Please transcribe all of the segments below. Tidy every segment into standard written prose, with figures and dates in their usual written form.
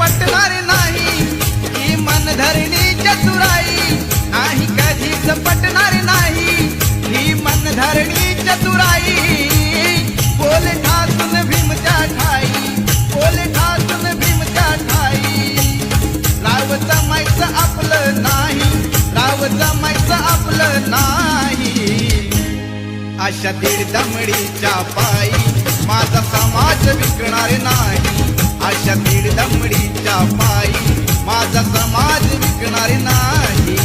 पटणार नाही ही मनधरणी चतुराई, नाही कधीच पटणार नाही ही मनधरणी चतुराई। बोल ठासून भीमच्या ठाई, बोल ठासून भीमच्या ठाई, राव जमायचं आपलं नाही, राव जमायचं आपलं नाही। अशा दीड दमडीच्या पायी माझा समाज विकणार नाही, अशा दीड दमडीच्या पायी माझा समाज विकणार नाही।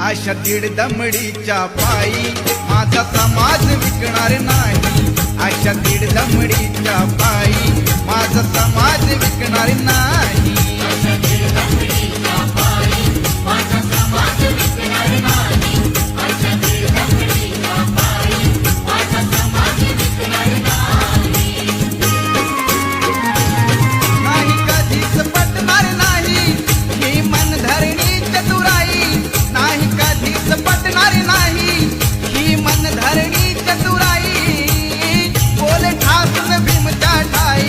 अशा दीड दमडीच्या पायी माझा समाज विकणार नाही, अशा दीड दमडीच्या पायी माझा समाज विकणार नाही। नाही कधीच पटणार नाही ही मनधरणी चतुराई, नाही कधीच पटणार नाही ही मनधरणी चतुराई। बोल ठासून भीमच्या ठाई,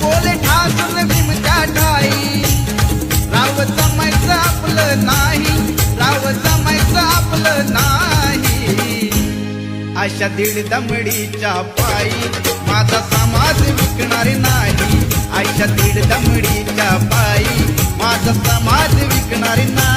बोल ठासून भीमच्या ठाई, राव जमायचं आपलं नाही, राव जमायचं आपलं नाही। अशा दीड दमडीच्या पायी माझा समाज विकणार नाही, अशा दीड दमडीच्या पायी माझा समाज विकणार नाही।